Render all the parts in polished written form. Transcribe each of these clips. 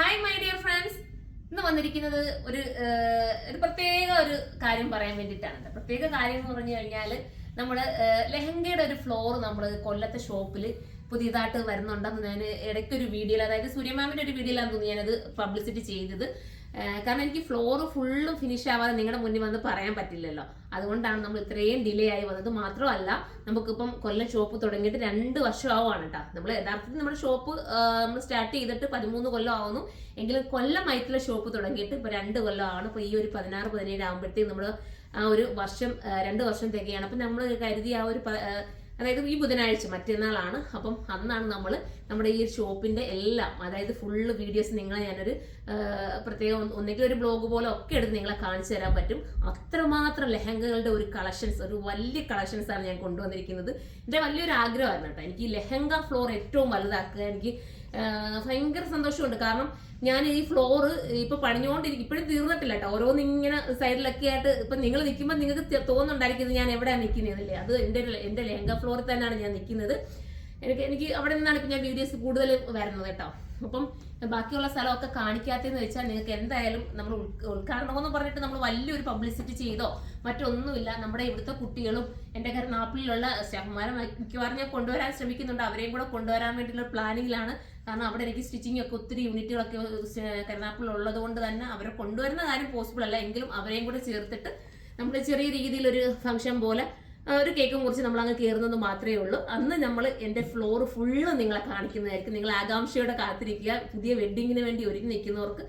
Hi my dear friends. ഇന്ന് വന്നിരിക്കുന്നത് ഒരു പ്രത്യേക ഒരു കാര്യം പറയാൻ വേണ്ടിയിട്ടാണ്. പ്രത്യേക കാര്യം എന്ന് പറഞ്ഞു കഴിഞ്ഞാൽ നമ്മൾ ലെഹങ്കയുടെ ഒരു ഫ്ലോർ നമ്മൾ കൊല്ലത്തെ ഷോപ്പിൽ പുതിയതായിട്ട് വരുന്നുണ്ടെന്ന് ഞാൻ ഇടയ്ക്കൊരു വീഡിയോയിൽ, അതായത് സൂര്യമാമിന്റെ ഒരു വീഡിയോയിലാണ് തോന്നി ഞാനത് പബ്ലിസിറ്റി ചെയ്തത്. കാരണം എനിക്ക് ഫ്ലോർ ഫുള്ളും ഫിനിഷ് ആവാതെ നിങ്ങളുടെ മുന്നിൽ വന്ന് പറയാൻ പറ്റില്ലല്ലോ. അതുകൊണ്ടാണ് നമ്മൾ ഇത്രയും ഡിലേ ആയി വന്നത്. മാത്രമല്ല, നമുക്കിപ്പം കൊല്ലം ഷോപ്പ് തുടങ്ങിയിട്ട് 2 വർഷം ആവുകയാണ് കേട്ടോ. നമ്മൾ യഥാർത്ഥത്തിൽ നമ്മുടെ ഷോപ്പ് നമ്മൾ സ്റ്റാർട്ട് ചെയ്തിട്ട് 13 കൊല്ലം ആവുന്നു. എങ്കിലും കൊല്ലമായിട്ടുള്ള ഷോപ്പ് തുടങ്ങിയിട്ട് ഇപ്പൊ 2 കൊല്ലം ആണ്. ഇപ്പൊ ഈ ഒരു 16-17 ആകുമ്പോഴത്തേക്കും നമ്മൾ ആ ഒരു വർഷം 2 വർഷം തികയാണ്. അപ്പൊ നമ്മൾ കരുതി ആ ഒരു അതായത് ഈ ബുധനാഴ്ച മറ്റന്നാളാണ്. അപ്പം അന്നാണ് നമ്മൾ നമ്മുടെ ഈ ഷോപ്പിന്റെ എല്ലാം, അതായത് ഫുള്ള് വീഡിയോസ് നിങ്ങളെ ഞാനൊരു പ്രത്യേകം ഒന്നെങ്കിൽ ഒരു ബ്ലോഗ് പോലെ ഒക്കെ എടുത്ത് നിങ്ങളെ കാണിച്ചു തരാൻ പറ്റും. അത്രമാത്രം ലെഹങ്കകളുടെ ഒരു കളക്ഷൻസ്, ഒരു വലിയ കളക്ഷൻസ് ആണ് ഞാൻ കൊണ്ടുവന്നിരിക്കുന്നത്. എൻ്റെ വലിയൊരു ആഗ്രഹമായിരുന്നു കേട്ടോ. എനിക്ക് ഈ ലെഹങ്ക ഫ്ലോർ ഏറ്റവും വലുതാക്കുക. എനിക്ക് ഭയങ്കര സന്തോഷമുണ്ട്. കാരണം ഞാൻ ഈ ഫ്ലോറ് ഇപ്പൊ പണിഞ്ഞുകൊണ്ടിരിക്കും, ഇപ്പോഴും തീർന്നിട്ടില്ല കേട്ടോ. ഓരോന്ന് ഇങ്ങനെ സൈഡിലൊക്കെ ആയിട്ട് ഇപ്പൊ നിങ്ങൾ നിൽക്കുമ്പോൾ നിങ്ങൾക്ക് തോന്നുന്നുണ്ടായിരിക്കുന്നത് ഞാൻ എവിടെയാണ് നിൽക്കുന്നതല്ലേ. അത് എൻ്റെ ലെഹങ്ക ഫ്ലോറിൽ തന്നെയാണ് ഞാൻ നിൽക്കുന്നത്. എനിക്ക് അവിടെ നിന്നാണ് ഇപ്പൊ ഞാൻ വീഡിയോസ് കൂടുതൽ വരുന്നത് കേട്ടോ. അപ്പം ബാക്കിയുള്ള സ്ഥലമൊക്കെ കാണിക്കാത്തതെന്ന് വെച്ചാൽ നിങ്ങൾക്ക് എന്തായാലും നമ്മൾ ഉദ്ഘാടനമെന്ന് പറഞ്ഞിട്ട് നമ്മൾ വലിയൊരു പബ്ലിസിറ്റി ചെയ്തോ മറ്റൊന്നുമില്ല. നമ്മുടെ ഇവിടുത്തെ കുട്ടികളും എൻ്റെ കരുനാപ്പിളിലുള്ള സ്റ്റാഫ്മാരെ മിക്കവാറും ഞാൻ കൊണ്ടുവരാൻ ശ്രമിക്കുന്നുണ്ട്. അവരെയും കൂടെ കൊണ്ടുവരാൻ വേണ്ടിയുള്ള പ്ലാനിങ്ങിലാണ്. കാരണം അവിടെ എനിക്ക് സ്റ്റിച്ചിങ് ഒക്കെ ഒത്തിരി യൂണിറ്റുകളൊക്കെ കരുനാപ്പിളിൽ ഉള്ളത് കൊണ്ട് തന്നെ അവരെ കൊണ്ടുവരുന്ന കാര്യം പോസിബിൾ അല്ല. എങ്കിലും അവരെയും കൂടെ ചേർത്തിട്ട് നമ്മൾ ചെറിയ രീതിയിലൊരു ഫംഗ്ഷൻ പോലെ ഒരു കേക്കും കുറിച്ച് നമ്മൾ അങ്ങ് കയറുന്നത് മാത്രമേ ഉള്ളൂ. അന്ന് നമ്മൾ എൻ്റെ ഫ്ലോർ ഫുള്ള് നിങ്ങളെ കാണിക്കുന്നതായിരിക്കും. നിങ്ങൾ ആകാംക്ഷയോടെ കാത്തിരിക്കുക. പുതിയ വെഡ്ഡിങ്ങിന് വേണ്ടി ഒരുങ്ങി നിൽക്കുന്നവർക്ക്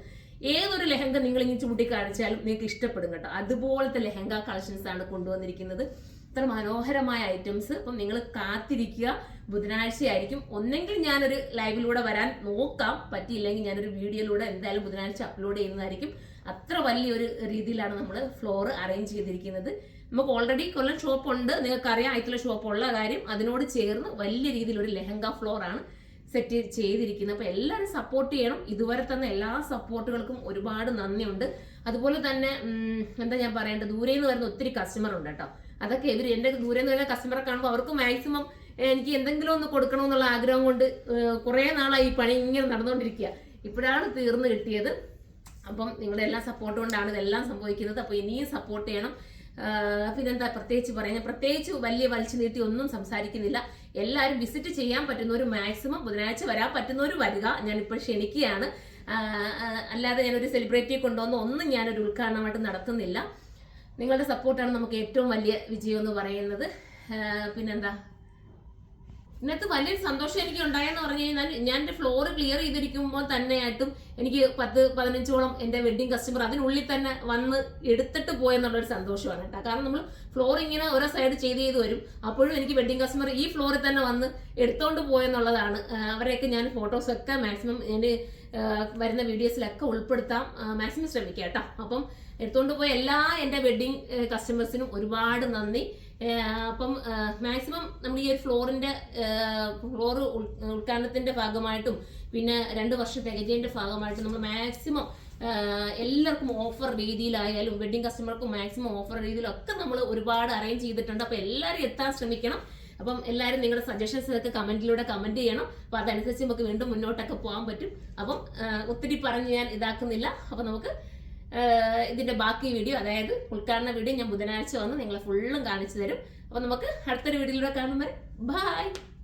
ഏതൊരു ലെഹങ്ക നിങ്ങൾ ഇങ്ങനെ ചൂണ്ടിക്കാണിച്ചാലും നിങ്ങൾക്ക് ഇഷ്ടപ്പെടും കേട്ടോ. അതുപോലത്തെ ലെഹങ്ക കളക്ഷൻസ് ആണ് കൊണ്ടുവന്നിരിക്കുന്നത്. ഇത്ര മനോഹരമായ ഐറ്റംസ്. അപ്പം നിങ്ങൾ കാത്തിരിക്കുക. ബുധനാഴ്ച ആയിരിക്കും. ഒന്നെങ്കിൽ ഞാനൊരു ലൈവിലൂടെ വരാൻ നോക്കാം, പറ്റിയില്ലെങ്കിൽ ഞാനൊരു വീഡിയോയിലൂടെ എന്തായാലും ബുധനാഴ്ച അപ്ലോഡ് ചെയ്യുന്നതായിരിക്കും. അത്ര വലിയൊരു രീതിയിലാണ് നമ്മൾ ഫ്ലോർ അറേഞ്ച് ചെയ്തിരിക്കുന്നത്. നമുക്ക് ഓൾറെഡി കൊല്ലം ഷോപ്പ് ഉണ്ട്, നിങ്ങൾക്കറിയാം ആയിട്ടുള്ള ഷോപ്പ് ഉള്ള കാര്യം. അതിനോട് ചേർന്ന് വലിയ രീതിയിലൊരു ലെഹങ്ക ഫ്ലോർ ആണ് സെറ്റ് ചെയ്തിരിക്കുന്നത്. അപ്പൊ എല്ലാവരും സപ്പോർട്ട് ചെയ്യണം. ഇതുവരെ തന്ന എല്ലാ സപ്പോർട്ടുകൾക്കും ഒരുപാട് നന്ദിയുണ്ട്. അതുപോലെ തന്നെ എന്താ ഞാൻ പറയേണ്ടത്, ദൂരെ നിന്ന് വരുന്ന ഒത്തിരി കസ്റ്റമർ ഉണ്ട് കേട്ടോ. അതൊക്കെ എൻ്റെ ദൂരെ നിന്ന് വരുന്ന കസ്റ്റമറെ കാണുമ്പോൾ അവർക്ക് മാക്സിമം എനിക്ക് എന്തെങ്കിലും ഒന്ന് കൊടുക്കണമെന്നുള്ള ആഗ്രഹം കൊണ്ട് കുറേ നാളായി ഈ പണി ഇങ്ങനെ നടന്നുകൊണ്ടിരിക്കുക. ഇപ്പോഴാണ് തീർന്നു കിട്ടിയത്. അപ്പം നിങ്ങളുടെ എല്ലാ സപ്പോർട്ട് കൊണ്ടാണ് ഇതെല്ലാം സംഭവിക്കുന്നത്. അപ്പോൾ ഇനിയും സപ്പോർട്ട് ചെയ്യണം. പിന്നെന്താ പ്രത്യേകിച്ച് പറയാൻ, പ്രത്യേകിച്ച് വലിയ വലിച്ചു നീട്ടി ഒന്നും സംസാരിക്കുന്നില്ല. എല്ലാവരും വിസിറ്റ് ചെയ്യാൻ പറ്റുന്നവർ മാക്സിമം ബുധനാഴ്ച വരാൻ പറ്റുന്നവർ വരിക. ഞാനിപ്പോൾ ക്ഷണിക്കുകയാണ്. അല്ലാതെ ഞാനൊരു സെലിബ്രിറ്റിയെ കൊണ്ടുവന്ന് ഒന്നും ഞാനൊരു ഉദ്ഘാടനമായിട്ട് നടത്തുന്നില്ല. നിങ്ങളുടെ സപ്പോർട്ടാണ് നമുക്ക് ഏറ്റവും വലിയ വിജയം എന്ന് പറയുന്നത്. പിന്നെന്താ, ഇതിനകത്ത് വലിയൊരു സന്തോഷം എനിക്ക് ഉണ്ടായെന്ന് പറഞ്ഞു കഴിഞ്ഞാൽ, ഞാൻ എൻ്റെ ഫ്ലോർ ക്ലിയർ ചെയ്തിരിക്കുമ്പോൾ തന്നെയായിട്ടും എനിക്ക് 10-15ഓളം എൻ്റെ വെഡ്ഡിങ് കസ്റ്റമർ അതിനുള്ളിൽ തന്നെ വന്ന് എടുത്തിട്ട് പോയെന്നുള്ളൊരു സന്തോഷമാണ് കേട്ടോ. കാരണം നമ്മൾ ഫ്ലോർ ഇങ്ങനെ ഓരോ സൈഡ് ചെയ്ത് വരും. അപ്പോഴും എനിക്ക് വെഡ്ഡിങ് കസ്റ്റമർ ഈ ഫ്ലോറിൽ തന്നെ വന്ന് എടുത്തോണ്ട് പോയെന്നുള്ളതാണ്. അവരെയൊക്കെ ഞാൻ ഫോട്ടോസൊക്കെ മാക്സിമം എൻ്റെ വരുന്ന വീഡിയോസിലൊക്കെ ഉൾപ്പെടുത്താൻ മാക്സിമം ശ്രമിക്കുക കേട്ടോ. അപ്പം എടുത്തോണ്ട് പോയ എല്ലാ എൻ്റെ വെഡ്ഡിങ് കസ്റ്റമേഴ്സിനും ഒരുപാട് നന്ദി. അപ്പം മാക്സിമം നമ്മൾ ഈ ഒരു ഫ്ലോർ ഉദ്ഘാടനത്തിന്റെ ഭാഗമായിട്ടും പിന്നെ 2 വർഷം തികച്ചതിന്റെ ഭാഗമായിട്ടും നമ്മൾ മാക്സിമം എല്ലാവർക്കും ഓഫർ രീതിയിലായാലും വെഡ്ഡിങ് കസ്റ്റമർക്കും മാക്സിമം ഓഫർ രീതിയിലൊക്കെ നമ്മൾ ഒരുപാട് അറേഞ്ച് ചെയ്തിട്ടുണ്ട്. അപ്പൊ എല്ലാവരും എത്താൻ ശ്രമിക്കണം. അപ്പം എല്ലാവരും നിങ്ങളുടെ സജഷൻസ് ഒക്കെ കമന്റിലൂടെ കമന്റ് ചെയ്യണം. അപ്പൊ അതനുസരിച്ച് നമുക്ക് വീണ്ടും മുന്നോട്ടൊക്കെ പോകാൻ പറ്റും. അപ്പം ഒത്തിരി പറഞ്ഞ് ഞാൻ ഇതാക്കുന്നില്ല. അപ്പൊ നമുക്ക് ഇതിന്റെ ബാക്കി വീഡിയോ, അതായത് ഉദ്ഘാടന വീഡിയോ ഞാൻ ബുധനാഴ്ച വന്ന് നിങ്ങളെ ഫുള്ളും കാണിച്ചു തരും. അപ്പൊ നമുക്ക് അടുത്തൊരു വീഡിയോയിലൂടെ കാണുമ്പോൾ ബൈ.